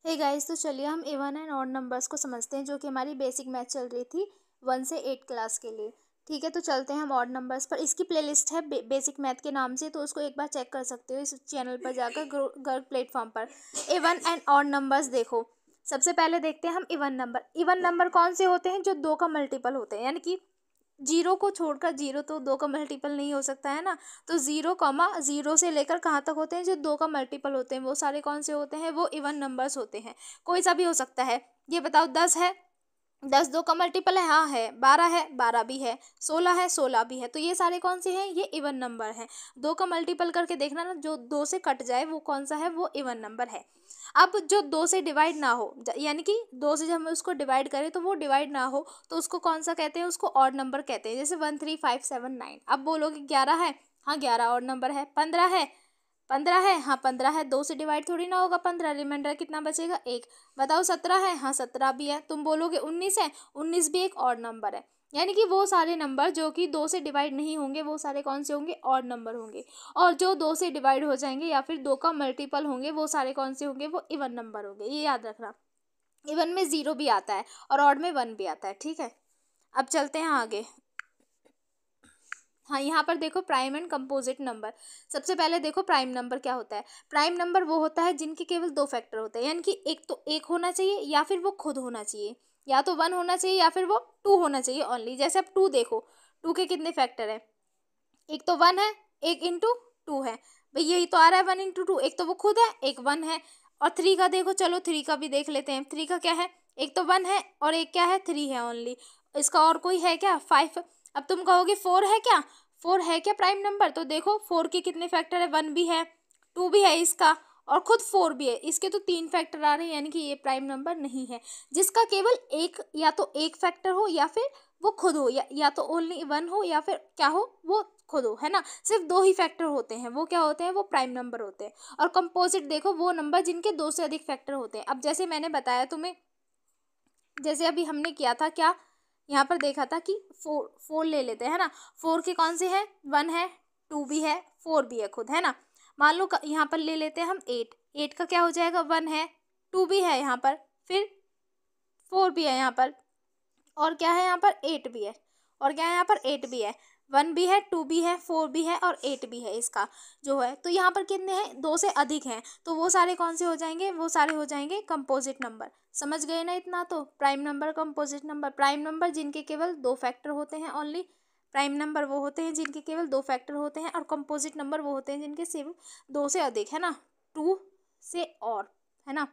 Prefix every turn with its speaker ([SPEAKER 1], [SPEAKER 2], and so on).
[SPEAKER 1] Hey guys, तो चलिए हम इवन एंड ऑड नंबर्स को समझते हैं, जो कि हमारी बेसिक मैथ चल रही थी 1 से 8 क्लास के लिए। ठीक है, तो चलते हैं हम ऑड नंबर्स पर। इसकी प्लेलिस्ट है बेसिक मैथ के नाम से, तो उसको एक बार चेक कर सकते हो इस चैनल पर जाकर, गर्ग प्लेटफॉर्म पर। इवन एंड ऑड नंबर्स देखो। सबसे पहले देखते हैं हम इवन नंबर। इवन नंबर कौन से होते हैं? जो 2 का मल्टीपल होते हैं, यानी कि जीरो को छोड़कर। जीरो तो 2 का मल्टीपल नहीं हो सकता है ना। तो 0, 0 से लेकर कहाँ तक होते हैं? जो 2 का मल्टीपल होते हैं वो सारे कौन से होते हैं? वो इवन नंबर्स होते हैं। कोई सा भी हो सकता है। ये बताओ, 10 है, 10 2 का मल्टीपल है, हाँ है। 12 है, 12 भी है। 16 है, 16 भी है। तो ये सारे कौन से हैं? ये इवन नंबर हैं। 2 का मल्टीपल करके देखना ना, जो 2 से कट जाए वो कौन सा है? वो इवन नंबर है। अब जो 2 से डिवाइड ना हो, यानी कि 2 से जब हम उसको डिवाइड करें तो वो डिवाइड ना हो, तो उसको कौन सा कहते हैं? उसको ऑड नंबर कहते हैं। जैसे 1 3 5 7 9। अब बोलोगे 11 है, हाँ 11 ऑड नंबर है। 15 है, 15 है, हाँ 15 है। 2 से डिवाइड थोड़ी ना होगा 15, रिमाइंडर कितना बचेगा? 1। बताओ 17 है, हाँ 17 भी है। तुम बोलोगे 19 है, 19 भी एक ऑड नंबर है। यानी कि वो सारे नंबर जो कि 2 से डिवाइड नहीं होंगे वो सारे कौन से होंगे? ऑड नंबर होंगे। और जो 2 से डिवाइड हो जाएंगे या फिर 2 का मल्टीपल होंगे वो सारे कौन से होंगे? वो इवन नंबर होंगे। ये याद रखना। इवन में 0 भी आता है और ऑड में 1 भी आता है। ठीक है, अब चलते हैं आगे। हाँ, यहाँ पर देखो प्राइम एंड कंपोजिट नंबर। सबसे पहले देखो प्राइम नंबर क्या होता है। प्राइम नंबर वो होता है जिनके केवल 2 फैक्टर होते हैं, यानी कि एक तो 1 होना चाहिए या फिर वो खुद होना चाहिए, या तो 1 होना चाहिए या फिर वो 2 होना चाहिए ओनली। जैसे अब 2 देखो, 2 के कितने फैक्टर हैं? एक तो 1 है, एक इंटू 2 है। भाई यही तो आ रहा है 1 इंटू 2। एक तो वो खुद है, एक 1 है। और 3 का देखो, चलो 3 का भी देख लेते हैं। 3 का क्या है? एक तो 1 है और एक क्या है? 3 है ओनली। इसका और कोई है क्या? 5। अब तुम कहोगे 4 है क्या? 4 है क्या प्राइम नंबर? तो देखो 4 के कितने फैक्टर है? 1 भी है, 2 भी है इसका, और खुद 4 भी है। इसके तो 3 फैक्टर आ रहे हैं, यानी कि ये प्राइम नंबर नहीं है। जिसका केवल एक, या तो एक फैक्टर हो या फिर वो खुद हो, या तो ओनली 1 हो या फिर क्या हो? वो खुद हो, है ना। सिर्फ 2 ही फैक्टर होते हैं, वो क्या होते हैं? वो प्राइम नंबर होते हैं। और कंपोजिट देखो, वो नंबर जिनके 2 से अधिक फैक्टर होते हैं। अब जैसे मैंने बताया तुम्हें, जैसे अभी हमने किया था क्या, यहाँ पर देखा था कि 4 ले लेते हैं, है ना। 4 के कौन से हैं? 1 है, 2 भी है, 4 भी है खुद, है ना। मान लो यहाँ पर ले लेते हैं हम 8। 8 का क्या हो जाएगा? 1 है, 2 भी है यहाँ पर, फिर 4 भी है यहाँ पर, और क्या है यहाँ पर? 8 भी है। और क्या है यहाँ पर? 8 भी है। 1 भी है, 2 भी है, 4 भी है और 8 भी है इसका जो है। तो यहाँ पर कितने हैं? 2 से अधिक हैं, तो वो सारे कौन से हो जाएंगे? वो सारे हो जाएंगे कंपोजिट नंबर। समझ गए ना इतना? तो prime number, composite number. Prime number जिनके केवल 2 फैक्टर होते हैं ओनली। प्राइम नंबर वो होते हैं जिनके केवल 2 फैक्टर होते हैं, और कंपोजिट नंबर वो होते हैं जिनके सिर्फ 2 से अधिक, है ना। 2 से और, है ना।